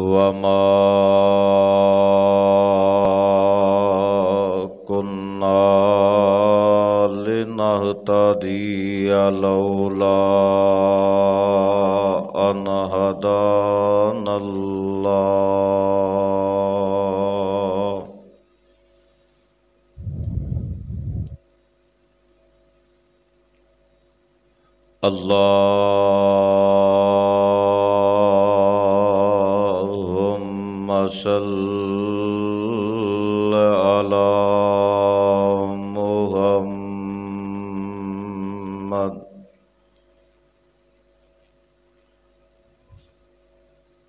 وما كنا لنهتدي لولا أن هدانا الله اللهم صل على محمد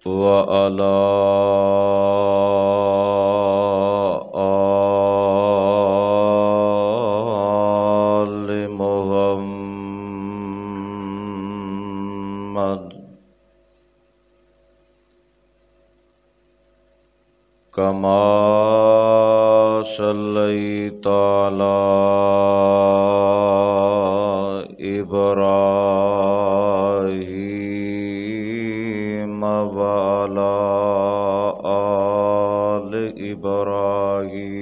وعلى آل محمد كما صليت على إبراهيم وعلى آل إبراهيم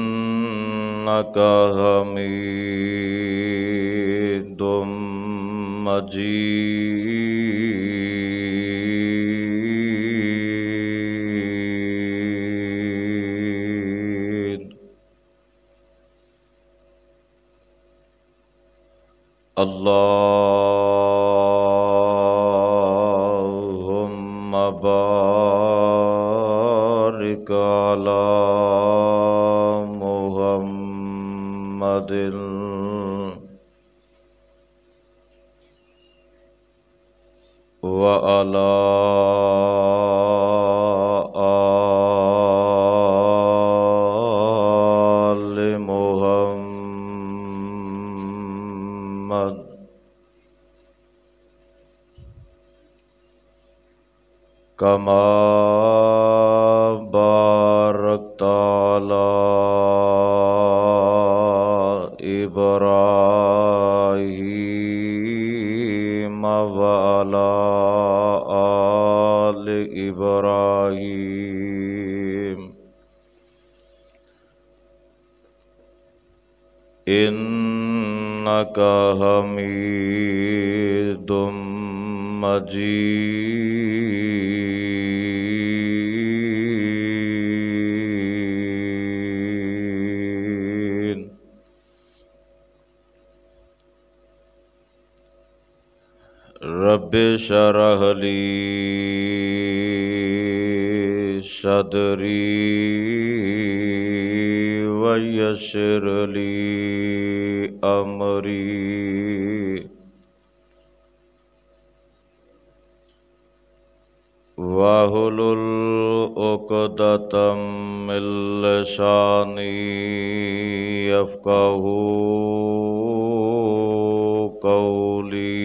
إنك حميد مجيد اللهم بارك على محمد وعلى آل محمد كما باركت على إبراهيم وعلى آل إبراهيم إنك حميد مجيد رب اشرح لي صدري ويسر لي أمري واحلل عقدة من لساني يفقهوا قولي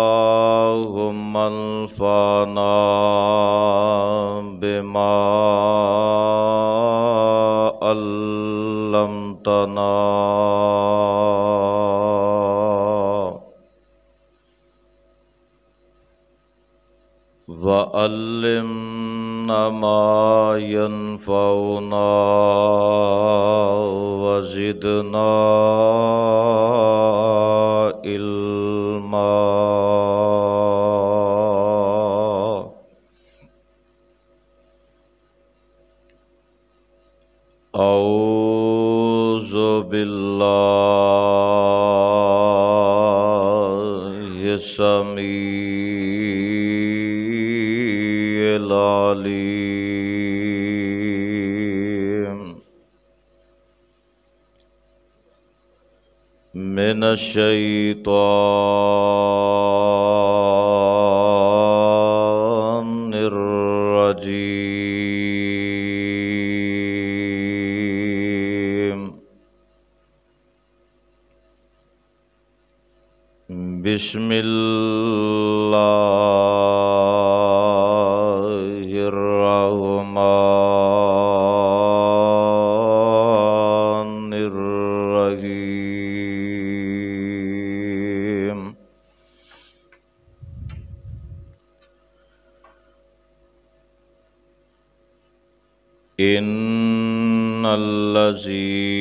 اللهم انفعنا بما علمتنا وعلمنا ما ينفعنا وزدنا علما أعوذ بالله السميع العليم من الشيطان الرجيم بسم الله إن الذين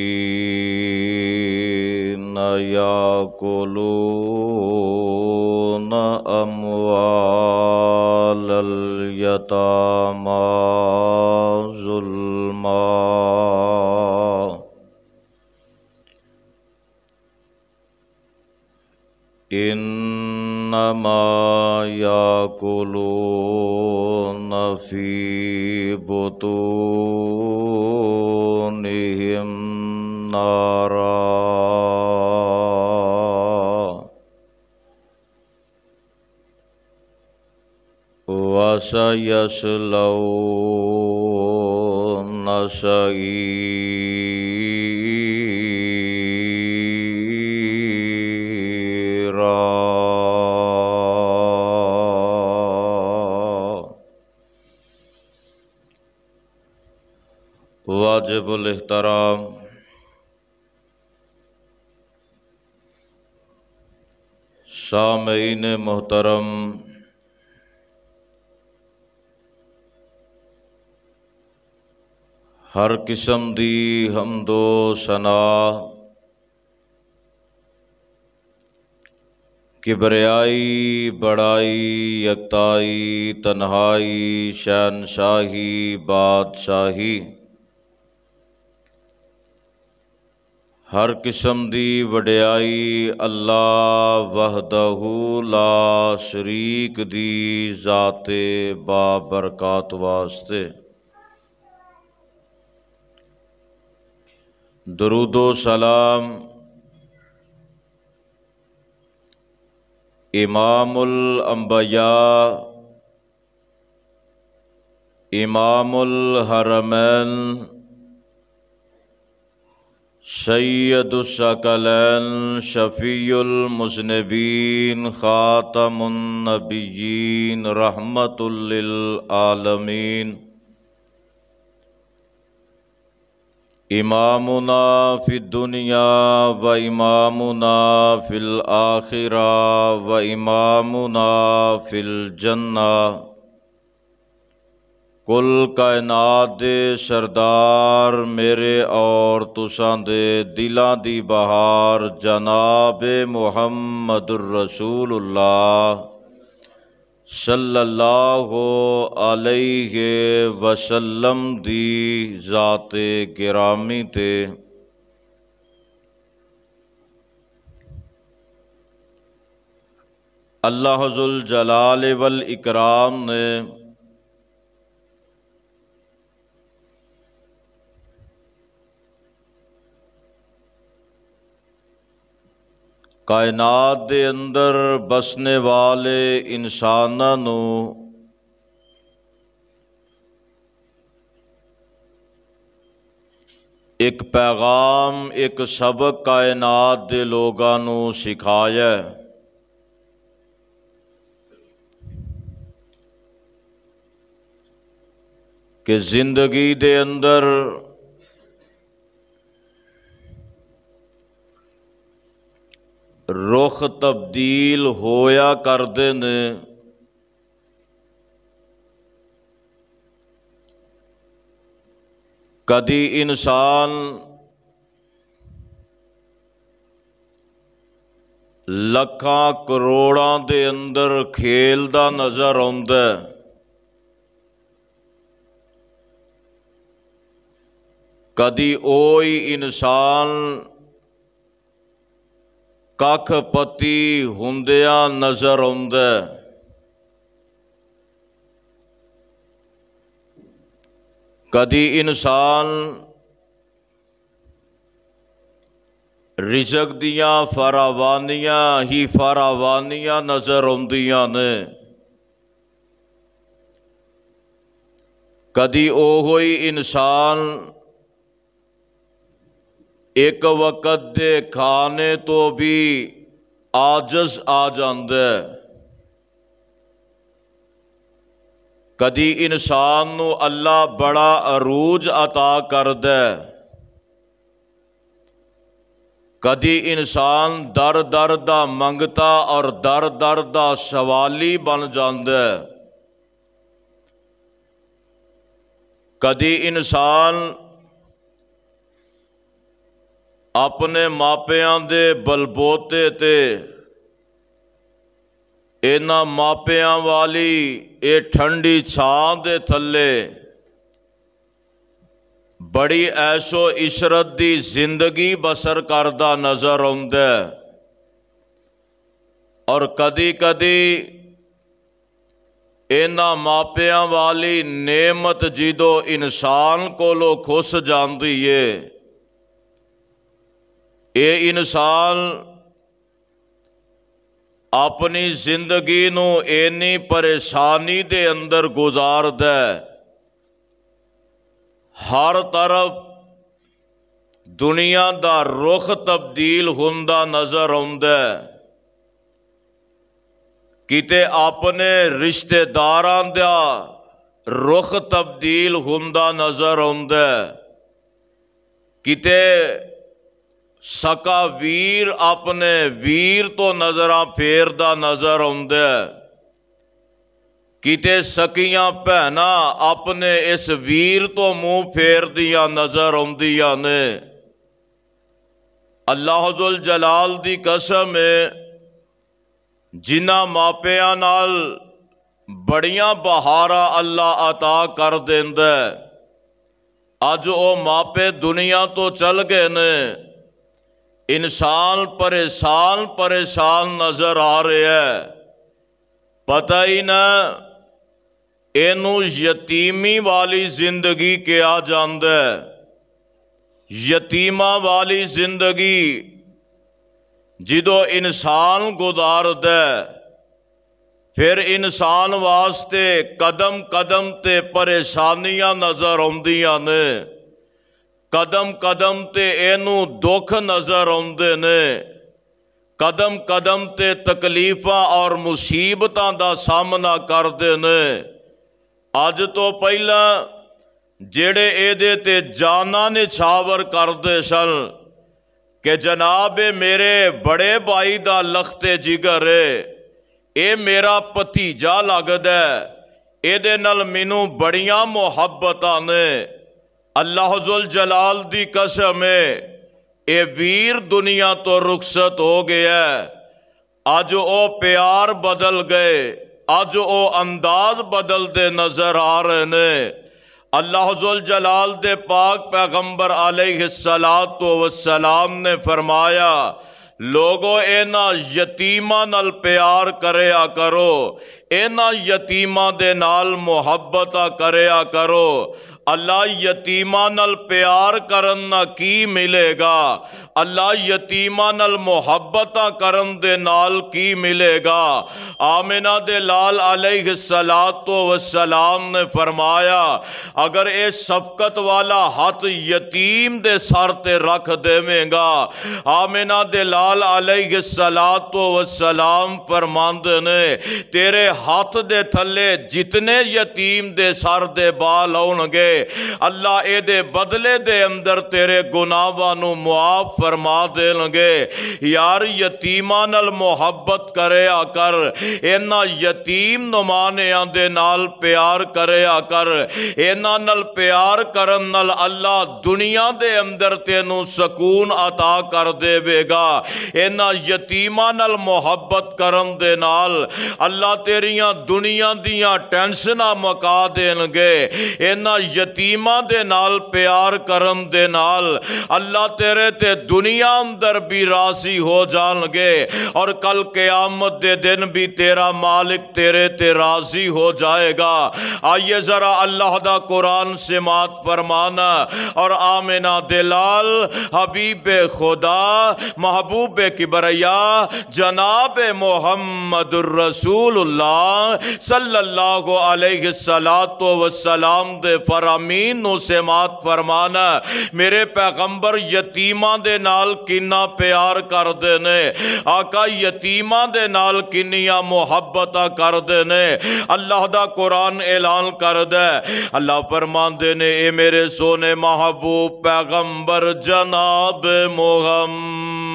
يأكلون أموال اليتامى ظلما إنما يأكلون في بطونهم نارا وسيصلون سعيرا واجب الاحترام سامعین محترم، ہر قسم دی حمد و ثنا کبریائی بڑائی یکتائی تنہائی شہنشاہی بادشاہی ہر قسم دی وڈیائی اللہ وحدہ لا شریک دی ذات بابرکات واسطے۔ درود و سلام امام الانبیاء امام الحرمین سید الثقلین شفیع المذنبین خاتم النبیین رحمت للعالمین امامنا فی الدنیا و امامنا فی الآخرہ و امامنا فی الجنہ کل کائنات دے سردار میرے اور تساں دے دلاں دی بہار جناب محمد الرسول اللہ صلی اللہ علیہ وسلم دی ذات گرامی تے اللہ ذوالجلال والاکرام نے کائنات دے اندر بسنے والے انساناں نو ایک پیغام ایک سبق کائنات دے لوگاں نو سکھایا ہے کہ زندگی دے اندر رخ تبدیل ہویا کردے نے کدی انسان لکھاں کروڑاں دے اندر کھیلدا نظر آوندا ہے، کدی اوہی انسان ککھ پتی ہوندیاں نظر آوندا ہے، کدی انسان رزق دیاں فراوانیاں ہی فراوانیاں نظر آندیاں نے، کدی اوہی انسان ایک وقت دے کھانے تو بھی عاجز آ جاندا ہے، کدی انسان نو اللہ بڑا عروج عطا کردا ہے، کدی انسان در در دا منگتا اور در در دا سوالی بن جاندا ہے، کدی انسان اپنے ماپیاں دے بلبوتے تے اینا ماپیاں والی اے ٹھنڈی چھاں دے تھلے بڑی عیش و عشرت دی زندگی بسر کردہ نظر آؤندے، اور کدی کدی اینا ماپیاں والی نعمت جدو انسان کو لو کھس جاندی ہے، اے انسان اپنی زندگی نو اینی پریشانی دے اندر گزار دے، ہر طرف دنیا دا رخ تبدیل ہوندا نظر آوندا، کتے اپنے رشتہ داراں دا رخ تبدیل ہوندا نظر آوندا، کتے سکا ویر اپنے ویر تو نظراں پھیردا نظر آوندا، کتے سکیاں بہنا اپنے اس ویر تو منہ پھیر دیاں نظر آوندیاں نے۔ اللہ ذوالجلال دی قسم ہے، جنہ ماپیاں نال بڑیاں بہاراں اللہ عطا کر دیندا، اج او ماپے دنیا تو چل گئے نے، انسان پریشان نظر آ رہے ہے، پتہ ہی نہ اینو یتیمی والی زندگی کیا جاندے، یتیمہ والی زندگی جدو انسان گزار دے، پھر انسان واسطے قدم قدم تے پریشانیاں نظر آندیاں نے، قدم قدم تے اینو دکھ نظر آندے نے، قدم قدم تے تکلیفاں اور مصیبتاں دا سامنا کردے نے۔ اج تو پہلا جیڑے اے دے تے جانا نچھاور کردے سن کہ جناب میرے بڑے بھائی دا لخت جگر ہے، اے میرا پتیجا لگدا ہے، اے دے نال مینوں بڑیاں محبتاں نے۔ اللہ ذوالجلال دی قسم ہے، اے ویر دنیا تو رخصت ہو گیا ہے، آج او پیار بدل گئے، آج او انداز بدل دے نظر آ رہے نے۔ اللہ ذوالجلال دے پاک پیغمبر علیہ السلام نے فرمایا، لوگو اینا یتیمہ نال پیار کریا کرو، اینا یتیمہ دے نال محبتہ کریا کرو۔ اللہ یتیمہ نال پیار کرن نہ کی ملے گا، اللہ یتیمہ نال محبتہ کرن دے نال کی ملے گا۔ آمنہ دے لال علیہ السلام نے فرمایا، اگر اے شفقت والا ہاتھ یتیم دے سر تے رکھ دے میں گا، آمنہ دے لال علیہ السلام فرماندے نے، تیرے ہاتھ دے تھلے جتنے یتیم دے سر دے بال ہونگے، اللہ اے دے بدلے دے اندر تیرے گناہاں نو معاف فرما دینگے۔ یار یتیماں نال محبت کریا کر، اینا یتیم نمانیاں دے نال پیار کریا کر، اینا نال پیار کرن نال اللہ دنیا دے اندر تینوں سکون عطا کر دے بے گا، اینا یتیماں نال محبت کرن دے نال اللہ تیریاں دنیا دیاں ٹینشناں مکا دینگے، اینا یتیماں دے نال پیار کرن دے نال اللہ تیرے تے دنیا اندر بھی راضی ہو جانگے، اور کل قیامت دے دن بھی تیرا مالک تیرے تے راضی ہو جائے گا۔ آئیے ذرا اللہ دا قرآن سماعت فرمانا، اور آمنہ دلال حبیب خدا محبوب کبریا جناب محمد الرسول اللہ صلی اللہ علیہ السلام دے فرامین نو سماعت فرمانا، میرے پیغمبر یتیماں دے نال کنہ پیار کر دے نے، آقا یتیماں دے نال کنیاں محبتہ کر دے نے۔ اللہ دا قرآن اعلان کر دے، اللہ فرمان دے نے، اے میرے سونے محبوب پیغمبر جناب محمد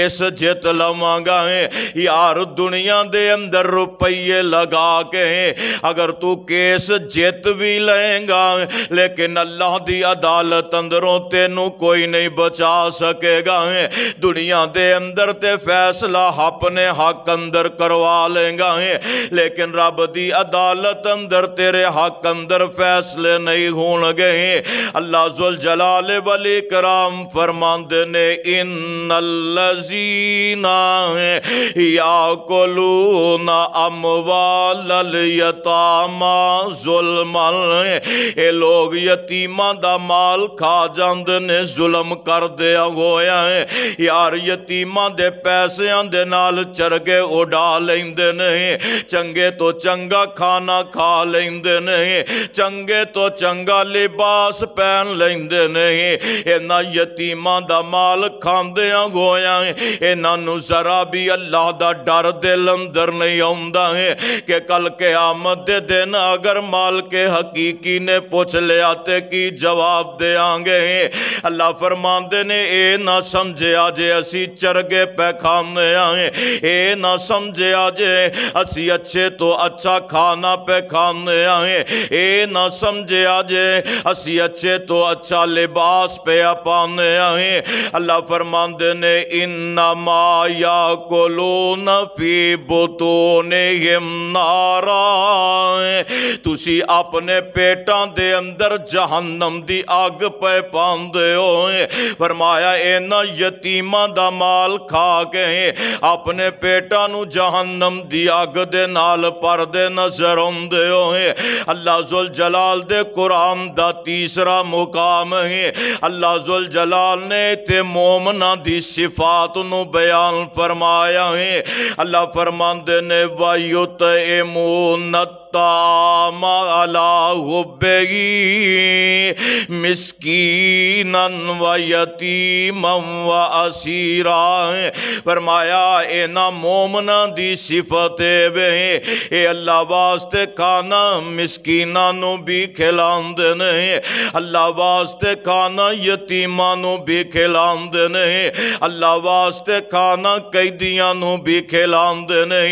کیس جت لواں ہے یار دنیا دے اندر روپیے لگا کے اگر تو کیس جت بھی لیں گا لیکن اللہ دی عدالت اندروں تینوں کوئی نہیں بچا سکے گا دنیا دے اندر تے فیصلہ اپنے حق اندر کروا لیں گا لیکن رب دی عدالت اندر تیرے حق اندر فیصلے نہیں ہون گے اللہ ذوالجلال والاکرام فرماندے نے ان الذین یاکلون اموال الیتامی ظلما اے لوگ یتیماں دا مال کھا جاندے نے ظلم کر دیا ہویا ہے یار یتیماں دے پیسیاں دے نال چرگے اڑا لیندے نے چنگے تو چنگا کھانا کھا لیندے نے چنگے تو چنگا لباس پہن لیندے نے اینا یتیماں دا مال کھاندیاں ہویا ہے اینا نو ذرا بھی اللہ دا ڈر دل اندر نہیں آمدہ ہے کہ کل قیامت دے دن اگر مال کے حقیقی نے پوچھ لے آتے کی جواب دے آنگے اللہ فرماندے نے اے نہ سمجھے آجے اسی چرگے پہ کھانے آئیں اے نہ سمجھے آجے اسی اچھے تو اچھا کھانا پہ کھانے آئیں اے نہ سمجھے آجے اسی اچھے تو اچھا لباس پہ اپانے آئیں اللہ فرماندے نے انما یاکلون فی بطونہم نارا تسی اپنے پیٹاں دے اندر جہنم دی آگ پہ پاندے ہوئے فرمایا اینا یتیماں دا مال کھا کے اپنے پیٹاں نو جہنم دی آگ دے نال پردے نظر ہوندے ہوئے اللہ ذوالجلال دے قرآن دا تیسرا مقام ہے اللہ ذوالجلال نے تے مومنہ دی صفات نو بیان فرمایا ہے اللہ فرماندے نے وَيُطْعِمُونَ الطَّعَامَ عَلَىٰ حُبِّهِ مِسْكِینًا وَیَتِیمًا وَأَسِیرًا فرمایا اینا مومنہ دی صفتے بے اے اللہ واسطے کھانا مسکینانوں بھی کھلان دینے اللہ واسطے کھانا یتیمانوں بھی کھلان دینے اللہ واسطے کھانا قیدیانوں بھی کھلان دینے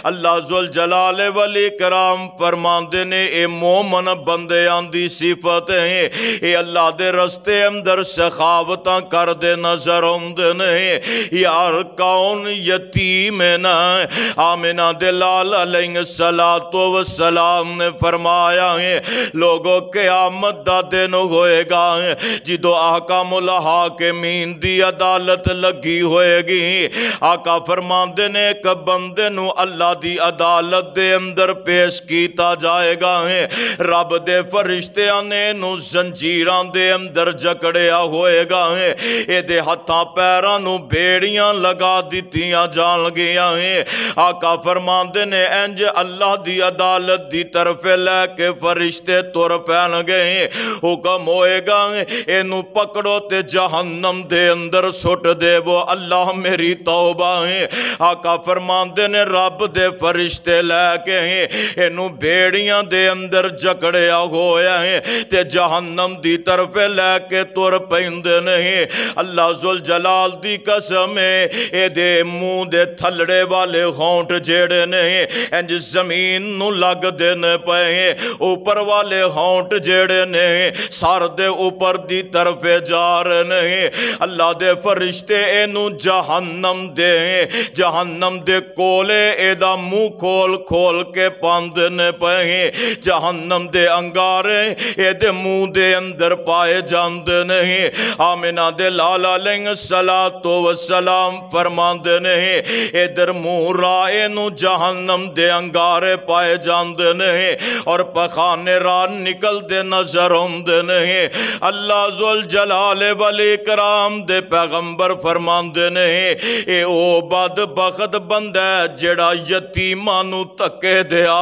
اللہ ذوالجلال والاکرام فرمان دینے اے مومن بندیاں دی صفت ہیں اے اللہ دے رستے اندر سخاوتاں کر دے نظر دینے یار کون یتیم ہے نا آمنہ دلال علیہ السلام نے فرمایا ہے لوگوں قیامت دا دن ہوئے گا جدو احکام الحاکمین دی عدالت لگی ہوئے گی آقا فرمان دینے ایک بندے نو اللہ دی عدالت دے اندر پیش کیتا جائے گا رب دے فرشتے آنے نو زنجیران دے اندر جکڑیا ہوئے گا اے دے ہتھاں پیران نو بیڑیاں لگا دیتیاں جان گیا آقا فرمان دینے انج اللہ دی عدالت دی طرف لے کے فرشتے تور پہن گئے حکم ہوئے گا اینو پکڑو تے جہنم دے اندر سٹ دے وہ اللہ میری توبہ ہے آقا فرمان دینے رب دے فرشتے لے کے اینو بیڑیاں دے اندر جکڑیا ہویا ہے تے جہنم دی طرف لے کے تور پہندے نہیں اللہ ذوالجلال دی قسم اے دے منہ دے تھلڑے والے ہونٹ جیڑے نہیں انج زمین نو لگ دینے پہے اوپر والے ہونٹ جیڑے نہیں سار دے اوپر دی طرف جا رہے نہیں اللہ دے فرشتے اینو جہنم دے کولے اے دا منہ کھول کھول کے پاندنے پہے جہنم دے انگارے اے دے منہ دے اندر پائے جاندے نہیں آمنہ دے لالا علیہ السلام فرماندے نہیں اے در منہ رائے نو جہنم دے انگارے پائے جاندے نہیں اور پخانے راہ نکل دے نظر ہوندے نہیں اللہ ذوالجلال والاکرام دے پیغمبر فرماندے نہیں اے او بدبخت بندہ جڑا یتیمانو تکے دیا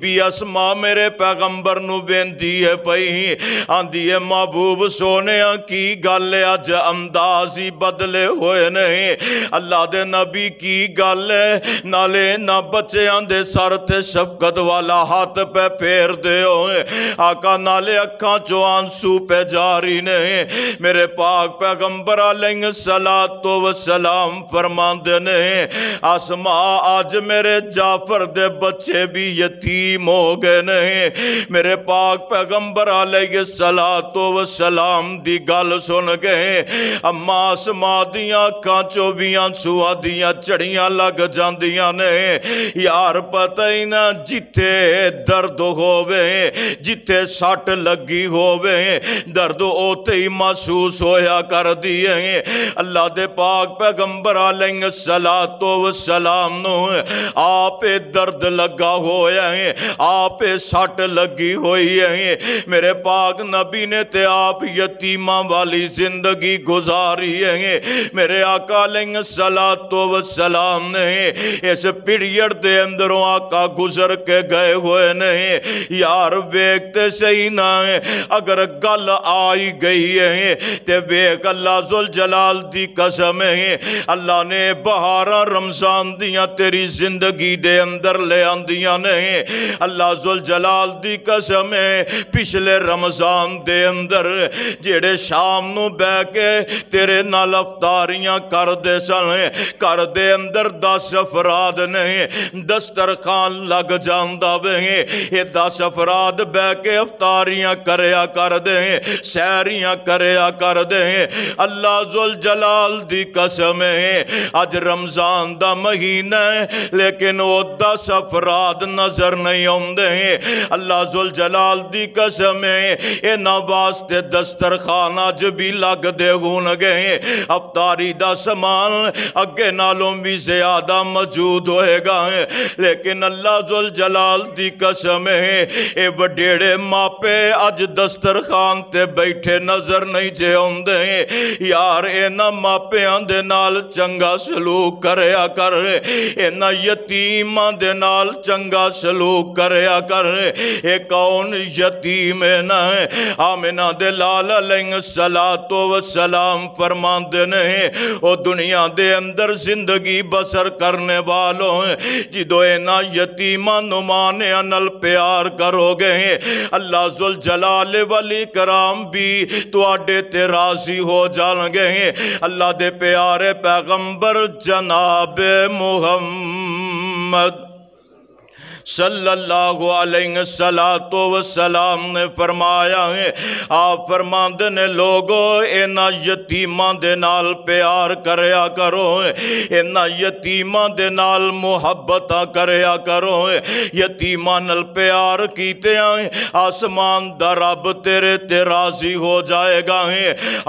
بی اسما میرے پیغمبر نو بینتی ہے پئی آندی ہے محبوب سونے کی گل اج انداز ہی بدلے ہوئے نہیں اللہ دے نبی کی گل ہے نالے نہ بچیاں دے سر تے شفقت والا ہاتھ پہ پھیر دے ہوئے آقا نالے اکھاں چو آنسو پہ جاری نہیں میرے پاک پیغمبر علیہ السلام فرماندے نے آسما آج میرے جعفر دے بچے بھی یتیم ہو گئے نہیں میرے پاک پیغمبر علیہ السلام دی گل سن گئے اما آسما دیاں کانچو بھی آنسو دیاں چڑیاں لگ جاندیاں نے یار پتہ ہی نہ جتے درد ہووے جتے سٹ لگی ہووے درد اوتے ہی محسوس ہویا کر دیئے اللہ دے پاک پیغمبر علیہ السلام نو آپ درد لگا ہویا ہے آپ سٹ لگی ہوئی ہے میرے پاک نبی نے تے آپ یتیماں والی زندگی گزاری ہے میرے آقا علیہ السلام نے اس پیریڈ دے اندروں آقا گزر کے گئے ہوئے نہیں یار بیکتے صحیح نہ ہے اگر گل آئی گئی ہے تے بیک اللہ ذوالجلال دی قسم ہے اللہ نے بہارا رمضان دیاں تیری زندگی دے اندر لے آندیاں نہیں اللہ ذوالجلال دی قسم ہے پچھلے رمضان دے اندر جیڑے شام نو بے کے تیرے نال افطاریاں کر دے سن کر دے اندر 10 افراد نہیں دسترخوان لگ جاندہ بے یہ 10 افراد بے کے افطاریاں کریا کر دے سیریاں کریا کر دے اللہ ذوالجلال دی قسم ہے آج رمضان دا مہینہ ہے لیکن وہ 10 افراد نظر نہیں ہوندے اللہ ذوالجلال دی قسم ہے اے نواستے دسترخوان آج بھی لگ دے گون گئے افطاری دا سامان اگے نالوں بھی زیادہ موجود ہوئے گا لیکن اللہ ذوالجلال دی قسم ہے اے بڑیڑے ماپے آج دسترخوان تے بیٹھے نظر نہیں جے ہوندے یار اے نا ماپیاں دے نال چنگا سلوک کریا کر اے نا یتیماں دے نال چنگا سلوک کریا کر اے کون یتیم ہے نا آمنہ دے لال علیہ السلام فرماندے نے او دنیا دے اندر زندگی بسر کرنے والوں جدو اے نا یتیماں نمانے انل پیار کرو گے اللہ ذوالجلال والاکرام بھی تو آڈے تے راضی ہو جان گے اللہ دے پیارے پیغمبر جناب محمد صلی اللہ علیہ السلام نے فرمایا ہے آپ فرماندے نے لوگو اینا یتیماں دے نال پیار کریا کرو اینا یتیماں دے نال محبتاں کریا کرو یتیماں نال پیار کیتے ہیں آسمان دا رب تیرے تے راضی ہو جائے گا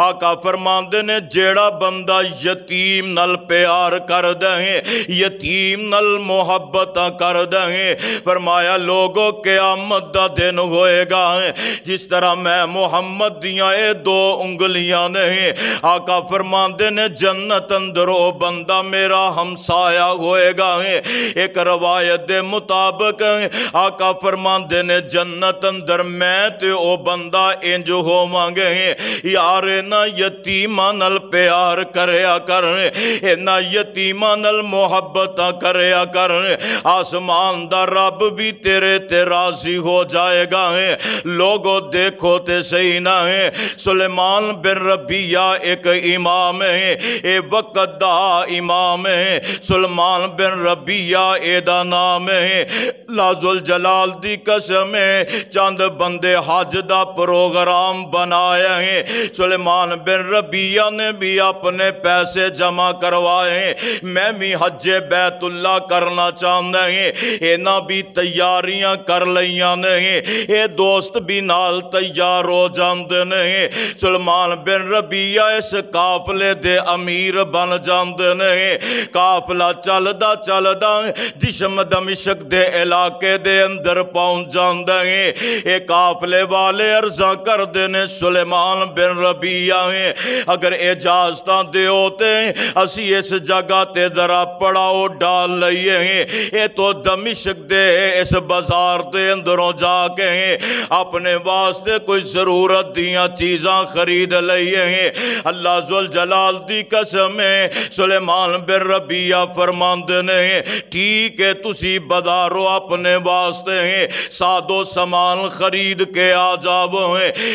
آقا فرماندے نے جیڑا بندہ یتیم نال پیار کر دیں یتیم نال محبتاں کر دیں فرمایا لوگوں قیامت دا دن ہوئے گا جس طرح میں محمد دیاں اے 2 انگلیاں نہیں آقا فرماندے نے جنت اندر او بندہ میرا ہمسایہ ہوئے گا ایک روایت دے مطابق آقا فرماندے نے جنت اندر میں تے او بندہ انج ہو مانگے یار نا یتیماں نال پیار کریا کر نا یتیماں نال محبتاں کریا کر آسمان دا رب بھی تیرے تے راضی ہو جائے گا لوگوں دیکھو تے صحیح نہ ہے سلیمان بن ربیہ ایک امام ہے اے وقت دا امام ہے سلیمان بن ربیہ اے دا نام ہے اللہ ذوالجلال دی قسم ہے چند بندے حج دا پروگرام بنایا ہے سلیمان بن ربیہ نے بھی اپنے پیسے جمع کروائے میں بھی حج بیت اللہ کرنا چاہتا ہے اے نہ بھی تیاریاں کر لیاں نہیں اے دوست بھی نال تیار ہو جاندے نہیں سلیمان بن ربیہ اس قافلے دے امیر بن جاندے نہیں قافلہ چلدا دشم دمشق دے علاقے دے اندر پہنچ جاندے ہیں اے قافلے والے عرضاں کر دینے سلیمان بن ربیہ ہیں اگر اجازتاں دے ہوتے اسی اس جگہ تے ذرا پڑاؤ ڈال لئیے ہیں اے تو دمشق دے تے اس بازار دے اندروں جا کے اپنے واسطے کوئی ضرورت دیاں چیزاں خرید لئیے۔ اللہ ذوالجلال دی قسم ہے سلیمان بن ربیہ فرماندے نے ٹھیک ہے تسی بازارو اپنے واسطے ساد و سامان خرید کے آ جاؤ،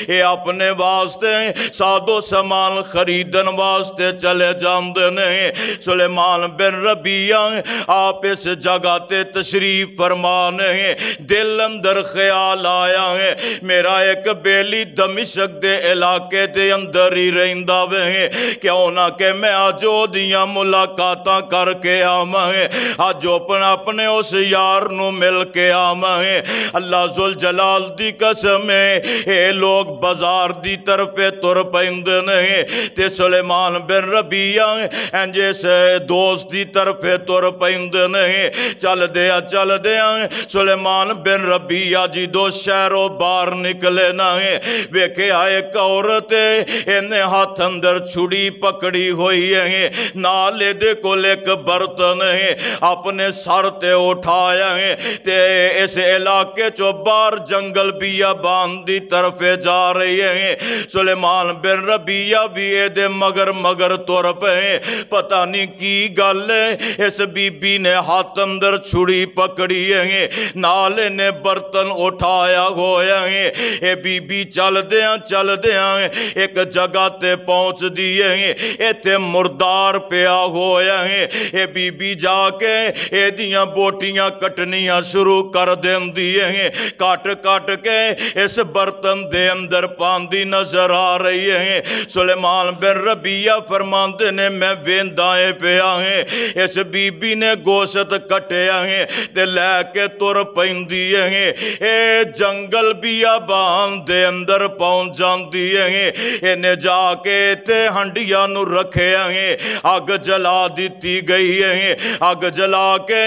اے اپنے واسطے ساد و سامان خریدن واسطے چلے جاندے نے۔ سلیمان بن ربیہ آپ اس جگہ تے تشریف فرمانے، دل اندر خیال آیا ہے میرا ایک بیلی دمشق دے علاقے دے اندر ہی رہندا وے، کیوں نہ کہ میں آجو دیاں ملاقاتاں کر کے آما ہے، آجو اپنے اس یار نو مل کے آما ہے۔ اللہ ذوالجلال دی قسم ہے اے لوگ بازار دی طرف تر پیندے نہیں تے سلیمان بن ربیہ انجے سے دوست دی طرف تر پیندے نہیں۔ چل دیا سلیمان بن ربیہ جی دو شہروں باہر نکلے نہیں ویکھے آئے ایک عورت انہیں ہاتھ اندر چھڑی پکڑی ہوئی ہے، نالے دے کو ایک برتن ہے اپنے سر تے اٹھایا ہے تے اس علاقے چو باہر جنگل بیابان دی طرف جا رہی ہے۔ سلیمان بن ربیہ بھی دے مگر تور پہ پتہ نہیں کی گل ہے، اس بی بی نے ہاتھ اندر چھڑی پکڑی ہے، نالے نے برتن اٹھایا ہویا ہے، اے بی بی چل دیاں ایک جگہ تے پہنچ دیئے ہیں، اے تے مردار پیا ہویا ہے، اے بی بی جا کے اے دیاں بوٹیاں کٹنیاں شروع کر دیں دیئے ہیں، کٹ کے اس برتن دے اندر پاندی نظر آ رہی ہے۔ سلیمان بن ربیہ فرماندے نے میں ویندائیں پیا ہیں، اس بی بی نے گوشت کٹیا ہیں تے لے کے تر پیندیے ہیں، اے جنگل بیابان دے اندر پہنچ جاندیے ہیں، انہیں جا کے تے ہنڈیاں نو رکھے ہیں، آگ جلا دیتی گئی ہے، آگ جلا کے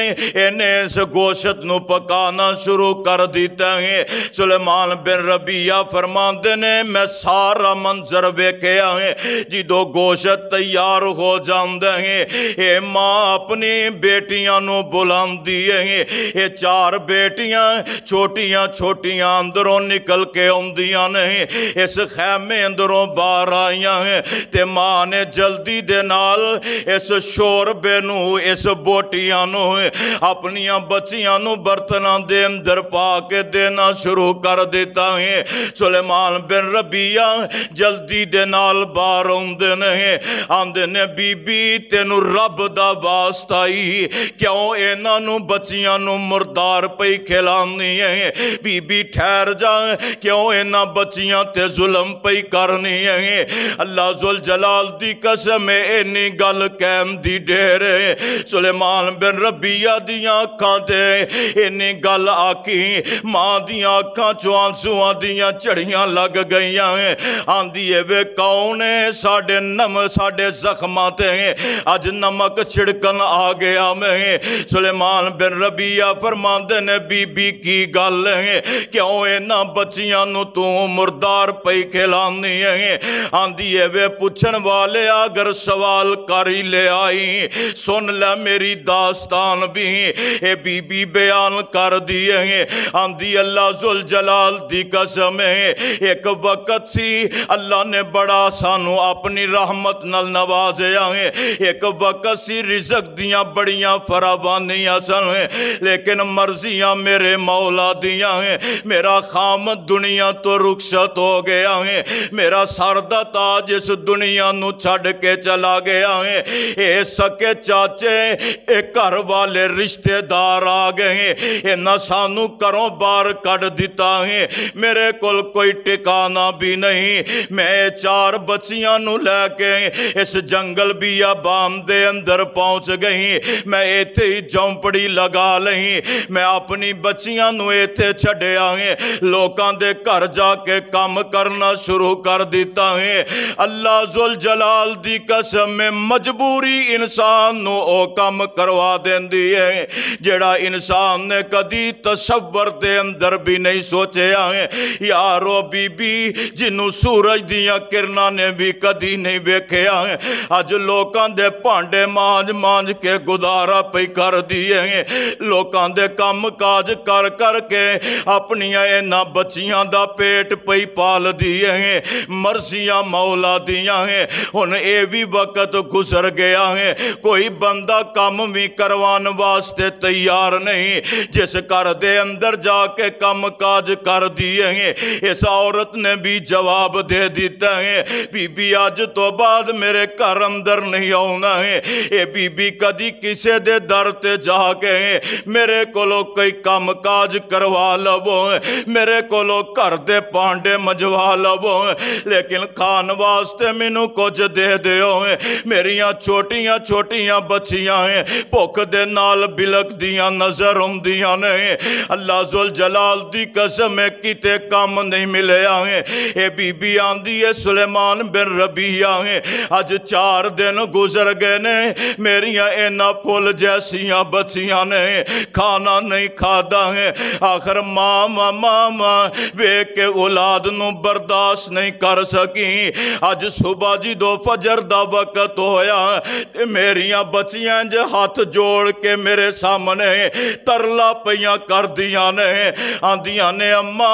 انہیں اس گوشت نو پکانا شروع کر دیتا ہے۔ سلیمان بن ربیہ فرماندے نے میں سارا منظر ویکھیا ہے جی دو گوشت تیار ہو جاندے ہیں، اے ماں اپنی بیٹیاں نو بلاندی ہے، اے چار بیٹیاں چھوٹیاں اندروں نکل کے اوندیاں نہیں، اس خیمے اندروں باہر آئیاں ہیں تے ماں نے جلدی دے نال اس شوربے نو اس بوٹیاں نو اپنیاں بچیاں نو برتناں دے اندر پا کے دینا شروع کر دیتا ہے۔ سلیمان بن ربیہ جلدی دے نال باہر اوندے نہیں، آندے نے بی بی تینو رب دا واسطائی کیوں اینا نو بچیاں نو مردار پئی کھلانی ہے، بی بی ٹھہر جا کیوں اینا بچیاں تے ظلم پئی کرنی ہے۔ اللہ ذوالجلال دی قسم اینی گل قیم دی ڈیرے سلیمان بن ربیہ دیاں آنکھاں دے اینی گل آکی ماں دیاں آنکھاں چو آنسواں دیاں چڑیاں لگ گئیاں ہیں، آندی ہے وے کون ہے ساڑھے زخماتے ہیں آج نمک چھڑکن آگیا میں۔ سلیمان بن ربیہ فرماندے نے بی بی کی گل ہے کیوں اینا بچیاں نو تو مردار پئی کھلانی ہے، آندی ہے وے پوچھن والے اگر سوال کری لے آئی سن لے میری داستان بھی، اے بی بی بیان کر دیئے ہیں، آندی اللہ ذوالجلال دی قسم ہے ایک وقت سی اللہ نے بڑا سانو اپنی رحمت نل نوازیا ہے، ایک وقت سی رزق دیاں بڑیاں فراوانیاں سن ہیں لیکن مرضیاں میرے مولا دیاں ہیں، میرا خامد دنیا تو رخصت ہو گیا ہے، میرا سردہ تاج اس دنیا نو چھڑ کے چلا گیا ہے، اے سکے چاچے اے گھر والے رشتہ دار آ گئے ہیں، اے نہ سانو کروں بار کٹ دیتا ہے، میرے کل کوئی ٹکانا بھی نہیں، میں چار بچیاں نو لے کے اس جنگل بیابان دے اندر پہنچ گئی، میں ایتھے ہی جھونپڑی لگا لئی، میں اپنی بچیاں نو ایتھے چھڑے آئیں لوکاں دے گھر جا کے کام کرنا شروع کر دیتا ہے۔ اللہ ذوالجلال دی قسم میں مجبوری انسان نو او کام کروا دیندی ہے جڑا انسان نے کدی تصور دے اندر بھی نہیں سوچے آئیں، یارو بی بی جنو سورج دیاں کرنا نے بھی کدی نہیں بیکھے آئیں، آج لوکاں دے پانڈے مانج کے گزارا پئی کر دیئے ہیں، لوکاں ਲੋਕਾਂ ਦੇ ਕੰਮ ਕਾਜ ਕਰ ਕਰਕੇ ਆਪਣੀਆਂ ਇਹਨਾਂ ਬੱਚੀਆਂ ਦਾ ਪੇਟ ਪਈ ਪਾਲਦੀ ਹੈ। ਮਰਜ਼ੀਆਂ ਮੌਲਾ ਦੀਆਂ ਹੈ। ਹੁਣ ਇਹ ਵੀ ਵਕਤ ਗੁਜ਼ਰ ਗਿਆ ਹੈ, ਕੋਈ ਬੰਦਾ ਕੰਮ ਵੀ ਕਰਵਾਉਣ ਵਾਸਤੇ ਤਿਆਰ ਨਹੀਂ। ਜਿਸ ਘਰ ਦੇ ਅੰਦਰ ਜਾ ਕੇ ਕੰਮ ਕਾਜ ਕਰਦੀ ਹੈ, ਇਸ ਔਰਤ ਨੇ ਵੀ ਜਵਾਬ ਦੇ ਦਿੱਤਾ ਹੈ, ਬੀਬੀ ਅੱਜ ਤੋਂ ਬਾਅਦ ਮੇਰੇ ਘਰ ਅੰਦਰ ਨਹੀਂ ਆਉਣਾ ਹੈ। ਇਹ ਬੀਬੀ ਕਦੀ ਕਿਸੇ ਦੇ ਦਰ ਤੇ ਜਾ ਕੇ ਮੇਰੇ ਕੋਲੋਂ ਕੋਈ ਕੰਮ ਕਾਜ ਕਰਵਾ ਲਵੋ, ਮੇਰੇ ਕੋਲੋਂ ਘਰ ਦੇ ਭਾਂਡੇ ਮੰਜਵਾ ਲਵੋ, ਲੇਕਿਨ ਖਾਣ ਵਾਸਤੇ ਮੈਨੂੰ ਕੁਝ ਦੇ ਦਿਓ। ਮੇਰੀਆਂ ਛੋਟੀਆਂ ਛੋਟੀਆਂ ਬੱਚੀਆਂ ਭੁੱਖ ਦੇ ਨਾਲ ਬਿਲਕਦੀਆਂ ਨਜ਼ਰ ਆਉਂਦੀਆਂ ਨੇ। ਅੱਲਾ ਜ਼ੁਲ ਜਲਾਲ ਦੀ ਕਸਮ ਹੈ ਕਿਤੇ ਕੰਮ ਨਹੀਂ ਮਿਲਿਆ ਹੈ। ਇਹ ਬੀਬੀ ਆਂਦੀ ਹੈ ਸੁਲੇਮਾਨ ਬਿਨ ਰਬੀਆ ਹੈ, ਅੱਜ 4 ਦਿਨ ਗੁਜ਼ਰ ਗਏ ਨੇ, ਮੇਰੀਆਂ ਇਹਨਾਂ ਫੁੱਲ ਜੈਸੀਆਂ ਬੱਚੀਆਂ ਨੇ ਖਾਣਾ ਨਹੀਂ ਖਾਦਾ ਹੈ। ਆਖਰ ਮਾਂ ਵੇਖ ਕੇ ਔਲਾਦ ਨੂੰ ਬਰਦਾਸ਼ਤ ਨਹੀਂ ਕਰ ਸਕੀ। ਅੱਜ ਸੁਬਹ ਜਦੋਂ ਫਜਰ ਦਾ ਵਕਤ ਹੋਇਆ ਤੇ ਮੇਰੀਆਂ ਬੱਚੀਆਂ ਜ ਹੱਥ ਜੋੜ ਕੇ ਮੇਰੇ ਸਾਹਮਣੇ ਤਰਲਾ ਪਈਆਂ ਕਰਦੀਆਂ ਨੇ, ਆਂਦੀਆਂ ਨੇ ਅੰਮਾ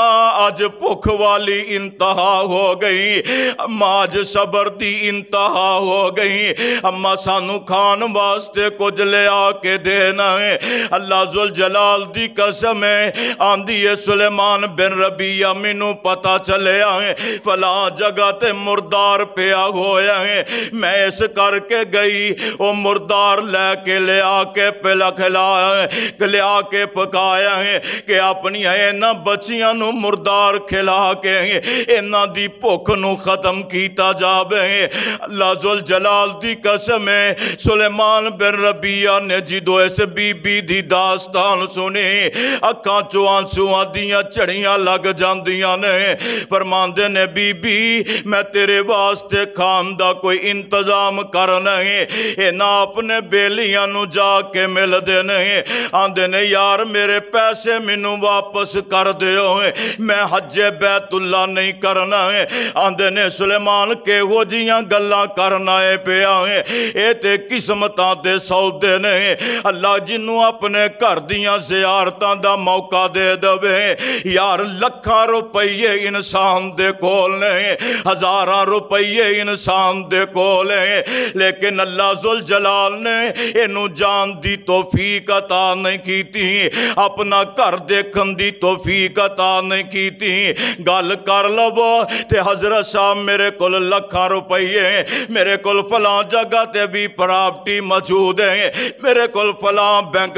ਅੱਜ ਭੁੱਖ ਵਾਲੀ ਇੰਤਹਾ ਹੋ ਗਈ, ਅੰਮਾ ਅੱਜ ਸਬਰ ਦੀ ਇੰਤਹਾ ਹੋ ਗਈ, ਅੰਮਾ ਸਾਨੂੰ ਖਾਣ ਵਾਸਤੇ ਕੁਝ ਲਿਆ ਕੇ ਦੇਣਾ ਹੈ। ਅੱਲਾ ਜ਼ੁਲ ਜਲਾਲ ਦੀ ਕਸਮ ਹੈ, ਆਂਦੀ ਹੈ ਸੁਲੇਮਾਨ ਬਿਨ ਰਬੀਆ ਮੈਨੂੰ ਪਤਾ ਚੱਲਿਆ ਹੈ ਫਲਾਂ ਜਗ੍ਹਾ ਤੇ ਮੁਰਦਾਰ ਪਿਆ ਹੋਇਆ ਹੈ, ਮੈਂ ਇਸ ਕਰਕੇ ਗਈ ਉਹ ਮੁਰਦਾਰ ਲੈ ਕੇ ਲਿਆ ਕੇ ਪਿਲਾ ਲਿਆ ਕੇ ਪਕਾਇਆ ਹੈ ਕਿ ਆਪਣੀਆਂ ਇਹਨਾਂ ਬੱਚੀਆਂ ਨੂੰ ਮੁਰਦਾਰ ਖਿਲਾ ਕੇ ਇਹਨਾਂ ਦੀ ਭੁੱਖ ਨੂੰ ਖਤਮ ਕੀਤਾ ਜਾਵੇ। ਅੱਲਾ ਜ਼ੁਲ ਜਲਾਲ ਦੀ ਕਸਮ ਹੈ ਸੁਲੇਮਾਨ ਬਿਨ ਰਬੀਆ ਨੇ ਜਦੋਂ ਇਸ ਬੀਬੀ ਦੀ ਦਾਸਤਾਨ ਸੁਣੀ ਅੱਖਾਂ ਚੋਂ ਆਂਸੂਆਂ ਦੀਆਂ ਝੜੀਆਂ ਲੱਗ ਜਾਂਦੀਆਂ ਨੇ। ਫਰਮਾਉਂਦੇ ਨੇ ਬੀਬੀ ਮੈਂ ਤੇਰੇ ਵਾਸਤੇ ਖਾਣ ਦਾ ਕੋਈ ਇੰਤਜ਼ਾਮ ਕਰਨਾ ਹੈ। ਇਹਨਾਂ ਆਪਣੇ ਬੇਲੀਆਂ ਨੂੰ ਜਾ ਕੇ ਮਿਲਦੇ ਨੇ, ਆਂਦੇ ਨੇ ਯਾਰ ਮੇਰੇ ਪੈਸੇ ਮੈਨੂੰ ਵਾਪਸ ਕਰ ਦਿਓ, ਮੈਂ ਹੱਜੇ ਬੈਤੁੱਲਾ ਨਹੀਂ ਕਰਨਾ ਹੈ। ਆਂਦੇ ਨੇ ਸੁਲੇਮਾਨ ਕਿਹੋ ਜੀਆਂ ਗੱਲਾਂ ਕਰਨਾ ਹੈ ਪਿਆ ਹੈ, ਇਹ ਤੇ ਕਿਸਮਤਾਂ ਦੇ ਸੌਦੇ ਨੇ। ਅੱਲਾ ਜਿਹਨੂੰ ਆਪਣੇ ਘਰ ਦੀਆਂ ਜ਼ਿਆਰਤਾਂ ਦਾ ਮੌਕਾ ਦੇ ਦੇਵੇ। ਯਾਰ ਲੱਖਾਂ ਰੁਪਈਏ ਇਨਸਾਨ ਦੇ ਕੋਲ ਨੇ, ਹਜ਼ਾਰਾਂ ਰੁਪਈਏ ਇਨਸਾਨ ਦੇ ਕੋਲ ਹੈ, ਲੇਕਿਨ ਅੱਲਾ ਜ਼ੁਲ ਜਲਾਲ ਨੇ ਇਹਨੂੰ ਜਾਣ ਦੀ ਤੌਫੀਕ ਅਤਾ ਨਹੀਂ ਕੀਤੀ, ਆਪਣਾ ਘਰ ਦੇਖਣ ਦੀ ਤੌਫੀਕ ਅਤਾ ਨਹੀਂ ਕੀਤੀ। ਗੱਲ ਕਰ ਲਵੋ ਤੇ ਹਜ਼ਰਤ ਸਾਹਿਬ ਮੇਰੇ ਕੋਲ ਲੱਖਾਂ ਰੁਪਈਏ, ਮੇਰੇ ਕੋਲ ਫਲਾਂ ਜਗ੍ਹਾ ਤੇ ਵੀ ਪ੍ਰਾਪਰਟੀ ਮੌਜੂਦ ਹੈ, ਮੇਰੇ ਕੋਲ ਫਲਾਂ ਬੈਂਕ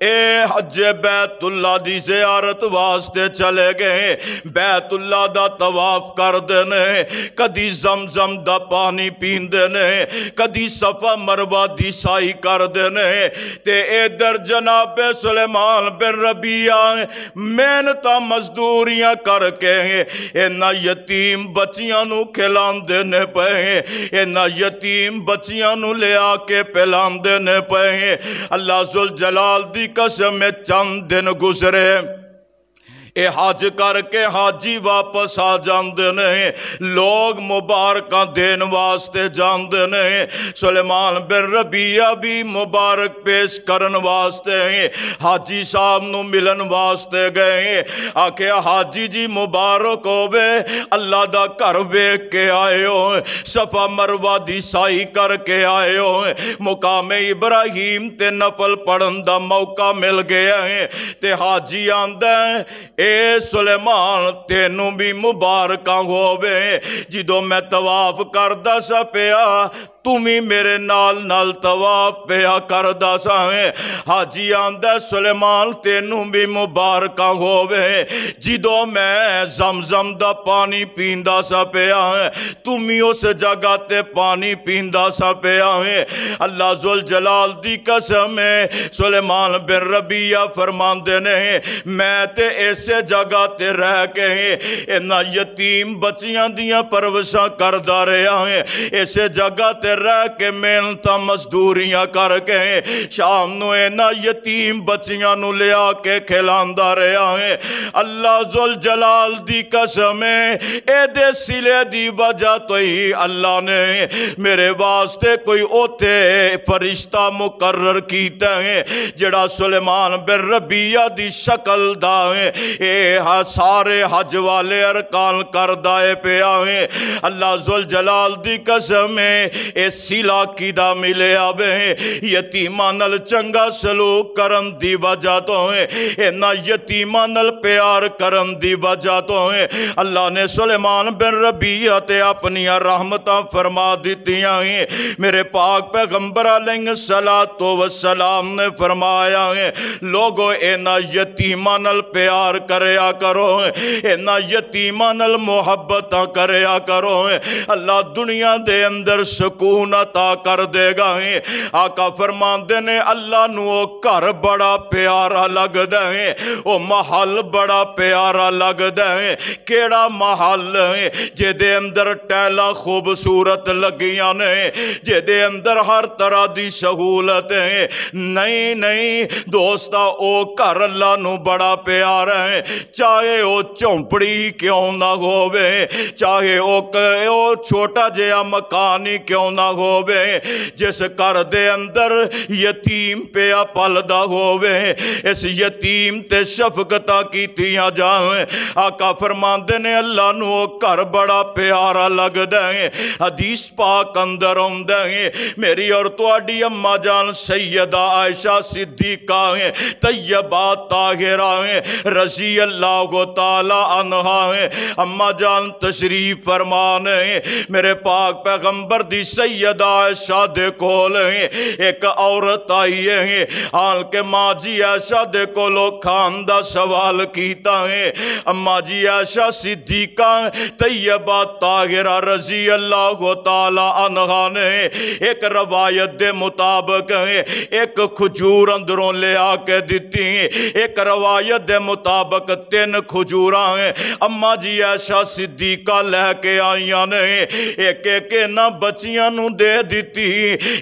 اے حج بیت اللہ دی زیارت واسطے چلے گئے، بیت اللہ دا طواف کر دینے، کدی زمزم دا پانی پین دینے، کدی صفا مروہ دی سائی کر دینے، تے ادھر جناب سلیمان بن ربیعہ محنتاں مزدوریاں کر کے اینا یتیم بچیاں نو کھلان دینے پہ، اینا یتیم بچیاں نو لے آ کے پلان دینے پہ۔ اللہ ذوالجلال دی قسم میں چند دن گزرے، اے حج کر کے حاجی واپس آ جاندے نے، لوگ مبارکاں دین واسطے جاندے نے، سلیمان بن ربیعہ بھی مبارک پیش کرن واسطے حاجی صاحب نو ملن واسطے گئے، آکھے حاجی جی مبارک ہوئے، اللہ دا گھر ویکھ کے آئے ہو، صفا مروہ دی سائی کر کے آئے ہو، مقام ابراہیم تے نفل پڑھن دا موقع مل گیا ہے، تے حاجی آندہ اے سلیمان تینوں بھی مبارکاں ہووے، جدوں میں طواف کردہ سا پیا تمہیں میرے نال نال طواف پیا کردہ سا ہے۔ حاجی آندہ سلیمان تینوں بھی مبارکاں ہووے، جدوں میں زمزم دا پانی پیندہ سا پیا ہے تمہیں اس جگہ تے پانی پیندہ سا پیا ہے۔ اللہ ذوالجلال دی قسم ہے، سلیمان بن ربیعہ فرماندے نے میں تے ایسے جگہ تے رہ کے اینا یتیم بچیاں دیاں پروشاں کردہ رہا ہے، ایسے جگہ تے رہ کے محنتاں مزدوریاں کر کے شام نو اینا یتیم بچیاں نو لے آ کے کھلاندہ رہا ہے۔ اللہ ذوالجلال دی قسم ہے، اے دے سلے دی وجہ تو ہی اللہ نے میرے واسطے کوئی اوتے فرشتہ مقرر کیتا ہے جڑا سلیمان بن ربیعہ دی شکل دا ہے، اے سارے حج والے ارکان کردائے پہ آئے۔ اللہ ذوالجلال دی قسم ہے، اے سلا کی دا ملے آوے، یتیمہ نل چنگا سلوک کرن دی وجہ تو ہے، اینا یتیمہ نل پیار کرن دی وجہ تو ہے۔ اللہ نے سلیمان بن ربیعہ تے اپنی رحمتاں فرما دیتیاں ہیں۔ میرے پاک پیغمبر علیہ السلام نے فرمایا ہے لوگو اینا یتیمہ نل پیار کریا کرو، اینا یتیمہ نل محبتاں کریا کرو، اللہ دنیا دے اندر سکون عطا کر دے گا۔ آقا فرماندے نے اللہ نو او گھر بڑا پیارا لگ دے، او محل بڑا پیارا لگ دے۔ کیڑا محل جے دے اندر ٹیلا خوبصورت لگیاں نے، جے دے اندر ہر طرح دی سہولت ہے، نہیں دوستا او گھر اللہ نو بڑا پیارا ہے، چاہے او چونپڑی کیوں نہ ہووے، چاہے او چھوٹا جیا مکانی کیوں نہ ہووے، جس گھر دے اندر یتیم پیا پلدا ہووے، اس یتیم تے شفقتاں کیتیاں جائیں۔ آقا فرماندے نے اللہ نو او گھر بڑا پیارا لگ دے۔ حدیث پاک اندر ہوندے میری اور تواڈی اماں جان سیدہ عائشہ صدیقہ طیبہ طاہرہ رضی اللہ تعالی عنہا اماں جان تشریف فرمانے، میرے پاک پیغمبر دی سیدہ عائشہ دے کول ایک عورت آئی ہے، حال کے ماں جی عائشہ دے کولو کھان دا سوال کیتا ہے۔ اماں جی عائشہ صدیقہ طیبہ طاہرہ رضی اللہ تعالی عنہا نے ایک روایت دے مطابق ایک کھجور اندروں لے آ کے دیتی، ایک روایت دے مطابق 3 کھجوراں ہیں اماں جی عائشہ صدیقہ لے کے آئیاں نے، ایک نہ بچیاں نو دے دیتی،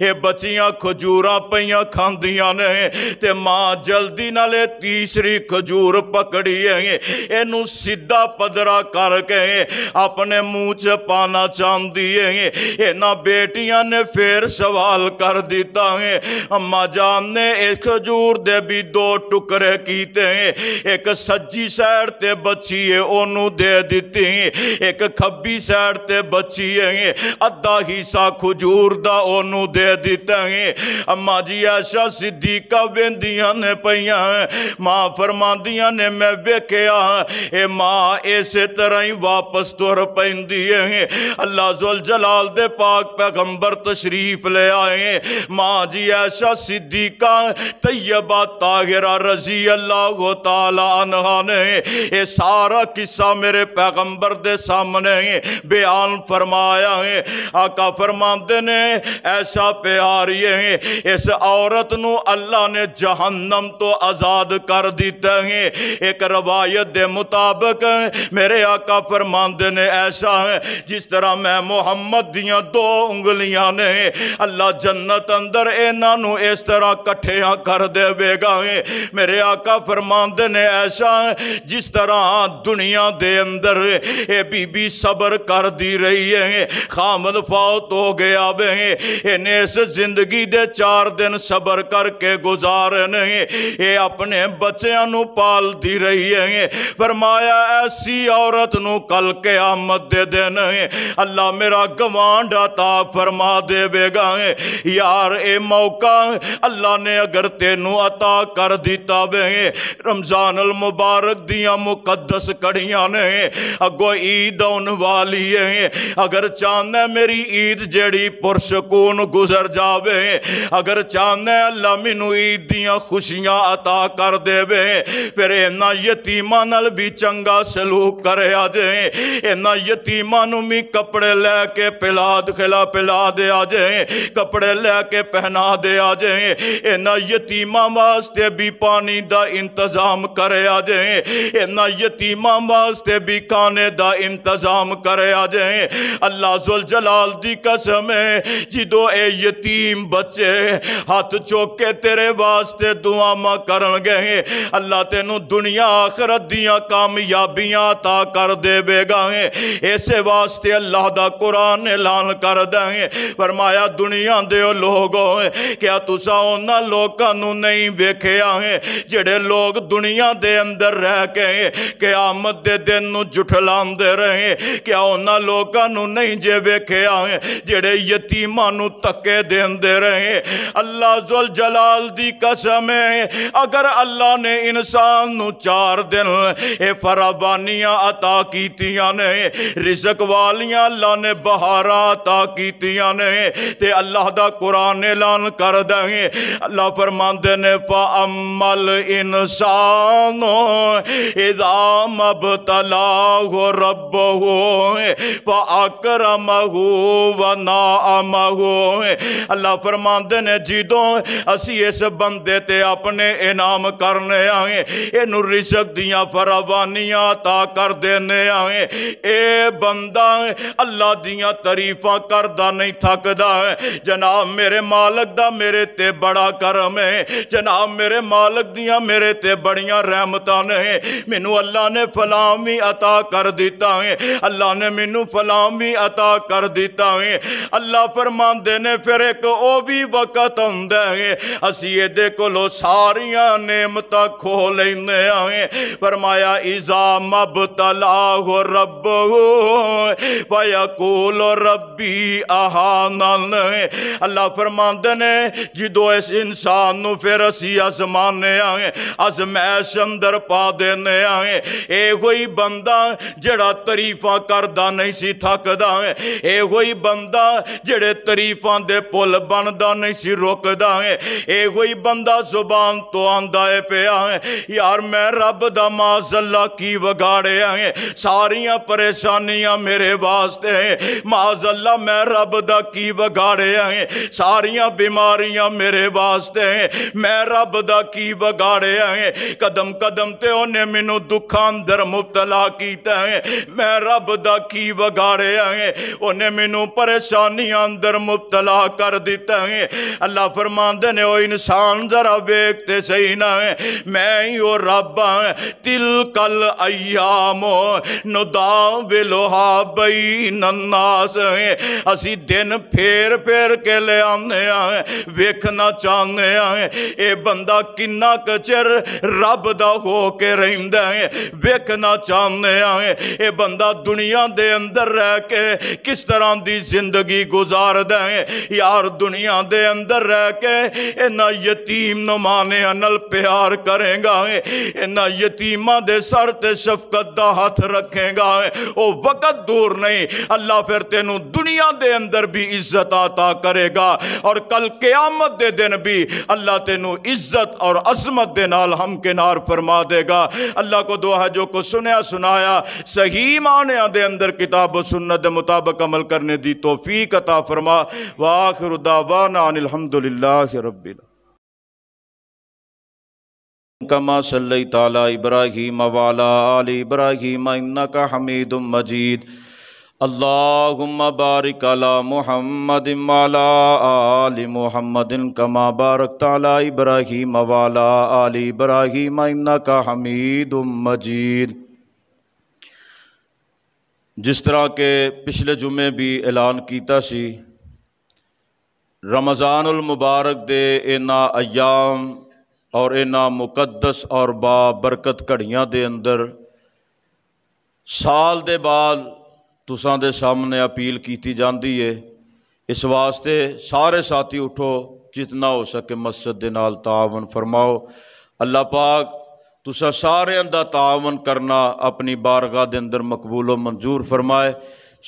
اے بچیاں کھجوراں پیاں کھاندیاں نے، تے ماں جلدی نہ لے تیسری کھجور پکڑی ہے، اینو سیدھا پدرا کر کے اپنے منہ چ پانا چاندی ہے۔ اینا بیٹیاں نے پھر سوال کر دیتا ہے، اماں جان نے ایک کھجور دے بھی 2 ٹکڑے کیتے ہیں، ایک سجی سائڈ تے بچی ہے انہوں دے دیتی ہیں، ایک کھبی سائڈ تے بچی ہے، ادھا حصہ کھجور دا اونوں دے دیتا ہے۔ اما جی عائشہ صدیقہ ویندیاں نے پیاں، ماں فرماندیاں نے میں ویکھیا اے ماں اسی طرح ہی واپس تر پیندی ہے۔ اللہ ذوالجلال دے پاک پیغمبر تشریف لے آئے، ماں جی عائشہ صدیقہ طیبہ طاہرہ رضی اللہ تعالی عنہ نے یہ سارا قصہ میرے پیغمبر دے سامنے بیان فرمایا ہے۔ آقا فرماندے نے ایسا پیاری ہے اس عورت نو اللہ نے جہنم تو آزاد کر دیتا ہے۔ ایک روایت دے مطابق میرے آقا فرماندے نے ایسا ہے جس طرح میں محمد دیاں دو انگلیاں نے اللہ جنت اندر اینا نو اس طرح کٹھیاں کر دے بے گا ہے۔ میرے آقا فرماندے نے ایسا ہے جس طرح دنیا دے اندر اے بی بی صبر کر دی رہی ہے، خامد فوت ہو گیا بے ہیں، انہیں اس زندگی دے 4 دن صبر کر کے گزارنے ہیں، اے اپنے بچیاں نو پال دی رہی ہے۔ فرمایا ایسی عورت نو کل قیامت دے دینے ہیں اللہ میرا گوانڈ عطا فرما دے بے گا ہے۔ یار اے موقع اللہ نے اگر تینو عطا کر دیتا بے ہیں، رمضان المبارک دیاں مقدس کڑیاں نے اگو عید آن والی ہے، اگر چاہنے میری عید جیڑی پرسکون گزر جاوے، اگر چاہنے اللہ منو عید دیاں خوشیاں عطا کر دے بے، پھر اینا یتیمہ نل بھی چنگا سلوک کرے آجے، اینا یتیمہ نو بھی کپڑے لے کے پلا دے آجے، کپڑے لے کے پہنا دے آجے، اینا یتیمہ واسطے بھی پانی دا انتظام کرے آجے، اینا یتیمہ واسطے بھی کھانے دا انتظام کرے آجے۔ اللہ ذوالجلال دی قسم ہے جدو اے یتیم بچے ہاتھ چوکے تیرے واسطے دعا ماں کرن گئے، اللہ تینو دنیا آخرت دیاں کامیابیاں عطا کر دے بے گا ہے۔ ایسے واسطے اللہ دا قرآن اعلان کر دیں، فرمایا دنیا دے لوگوں کیا تسا اونا لوگاں نو نہیں ویکھیا ہے جڑے لوگ دنیا دے اندر رہ کے قیامت دے دن نو جھٹلان دے رہے، کیا اونا لوگاں نو نہیں جے ویکھیا ہے جڑے یتیماں نو تکے دین دے رہے۔ اللہ ذوالجلال دی قسم ہے اگر اللہ نے انسان نو 4 دن اے فراوانیاں عطا کیتیاں نے، رزق والیاں اللہ نے بہاراں عطا کیتیاں نے، تے اللہ دا قرآن اعلان کر دیں، اللہ فرماندے نے فَأَمَّا الْإِنسَانُ إِذَا مَا ابْتَلَاهُ رَبُّهُ فَأَكْرَمَهُ وَنَعَمَهُ۔ اللہ فرماندے نے جدوں اسی اس بندے تے اپنے انعام کرنے آئیں، انہوں رزق دیاں فراوانیاں عطا کر دینے آئیں، اے بندہ اللہ دیاں تعریفاں کردہ نہیں تھکدا ہے، جناب میرے مالک دا میرے تے بڑا کرم ہے، جناب میرے مالک دیاں میرے تے بڑیاں رحمتاں ہیں، منو اللہ نے فلامی عطا کر دیتا ہے، اللہ نے منو فلامی عطا کر دیتا ہے۔ اللہ فرماندے نے پھر ایک او بھی وقت ہوندے ہیں اسی یہ دیکھو لو ساریاں نعمتاں کھو لینے آئیں، فرمایا اذا مبتلاہ ربہ فیقول ربی اہانن۔ اللہ فرماندے نے جدو اس انسان نو پھر اسی آزمانے آئیں، آزمائش اندر پا دینے آئیں، اے ہوئی بندہ جڑا تعریفاں کردہ نہیں سی تھکدا ہے، اے ہوئی بندہ جڑے تعریفاں دے پل بندہ نہیں سی روکدا ہے، اے ہوئی بندہ زبان تو آندائے پہ آئیں یار میں رب دا معاذ اللہ کی وگاڑے آئیں، ساریاں پریشانیاں میرے واسطے ہیں، معاذ اللہ میں رب دا کی وگاڑے آئیں، ساریاں بیماریاں میرے واسطے ہیں، میں رب دا کی وگاڑے آئیں، قدم قدم تے انہیں منو دکھان در مبتلا کیتا ہے، میں رب دا کی وگاڑے آئیں، انہیں منو پریشانیاں اندر مبتلا کر دیتا ہے۔ اللہ فرماندے نے او انسان ذرا بیکتے صحیح نہ ہے، میں ہی او رب ہیں، تلک الایام نداولھا بین الناس ہیں، اسی دن پھیر پھیر کے لے آنے آئیں، ویکھنا چاہنے آئیں اے بندہ کنہ کچر رب دا ہو کے رہندہ ہیں، ویکھنا چاہنے آئیں اے بندہ دنیا دے اندر رہ کے کس طرح دی زندگی زندگی گزار دیں یار دنیا دے اندر رہ کے انہاں یتیم نمانے انل پیار کریں گا انہاں یتیمہ دے سر تے شفقت دا ہاتھ رکھیں گا او وقت دور نہیں اللہ پھر تینوں دنیا دے اندر بھی عزت عطا کرے گا اور کل قیامت دے دن بھی اللہ تینوں عزت اور عظمت دے نال ہم کنار فرما دے گا۔ اللہ کو دعا ہے جو کو سنیا سنایا صحیح معنی دے اندر کتاب و سنت دے مطابق عمل کرنے دی توفیق عطا فرما۔ وآخر دعوانا ان الحمدللہ رب العالمین۔ کما صلیت علی ابراہیم وعلی آل ابراہیم انکا حمید مجید۔ اللہم بارک علی محمد وعلی آل محمد کما بارکت علی ابراہیم وعلی آل ابراہیم انکا حمید مجید۔ جس طرح کہ پچھلے جمعے بھی اعلان کیتا سی رمضان المبارک دے اینا ایام اور اینا مقدس اور با برکت گھڑیاں دے اندر سال دے بعد تساں دے سامنے اپیل کیتی جاندی ہے۔ اس واسطے سارے ساتھی اٹھو جتنا ہو سکے مسجد دے نال تعاون فرماؤ۔ اللہ پاک تساں سارے اندر تعاون کرنا اپنی بارگاہ دے اندر مقبول و منظور فرمائے۔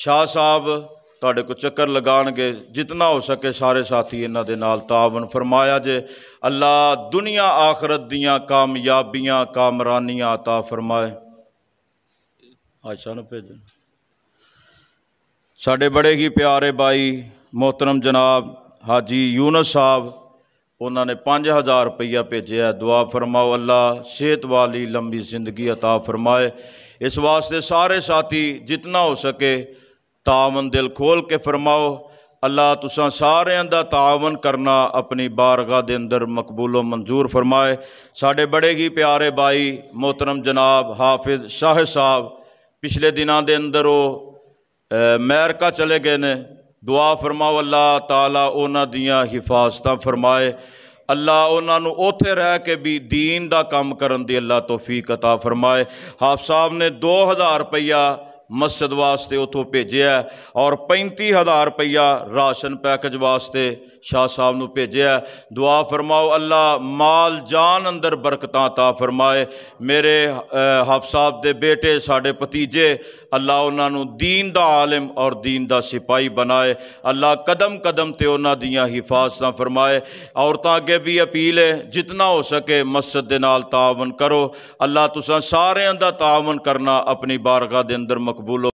شاہ صاحب تواڈے کو چکر لگان گے جتنا ہو سکے سارے ساتھی انہاں دے نال تعاون فرمایا جے۔ اللہ دنیا آخرت دیاں کامیابیاں کامرانیاں عطا فرمائے۔ نہ بھیجیں ساڑھے بڑے ہی پیارے بھائی محترم جناب حاجی یونس صاحب انہوں نے 5000 روپیہ بھیجے ہے۔ دعا فرماؤ اللہ صحت والی لمبی زندگی عطا فرمائے۔ اس واسطے سارے ساتھی جتنا ہو سکے تعاون دل کھول کے فرماؤ۔ اللہ تساں سارے اندر تعاون کرنا اپنی بارگاہ دے اندر مقبول و منظور فرمائے۔ ساڑھے بڑے ہی پیارے بھائی محترم جناب حافظ شاہ صاحب پچھلے دنوں دے اندر وہ امریکہ چلے گئے نے۔ دعا فرماؤ اللہ تعالیٰ انہاں دیاں حفاظتاں فرمائے۔ اللہ انہاں نو اوتھے رہ کے بھی دین دا کام کرن دی اللہ توفیق عطا فرمائے۔ حافظ صاحب نے 2000 روپیہ مسجد واسطے اتھوں بھیجے ہے اور 35000 روپیہ راشن پیکج واسطے شاہ صاحب نو بھیجے ہے۔ دعا فرماؤ اللہ مال جان اندر برکتاں عطا فرمائے۔ میرے حافظ صاحب دے بیٹے ساڑھے بھتیجے اللہ انہاں نو دین دا عالم اور دین دا سپاہی بنائے۔ اللہ قدم قدم تے انہاں دیاں حفاظتاں فرمائے۔ عورتاں اگے بھی اپیل ہے جتنا ہو سکے مسجد دے نال تعاون کرو۔ اللہ تساں سارے اندر تعاون کرنا اپنی بارگاہ دے اندر مقبول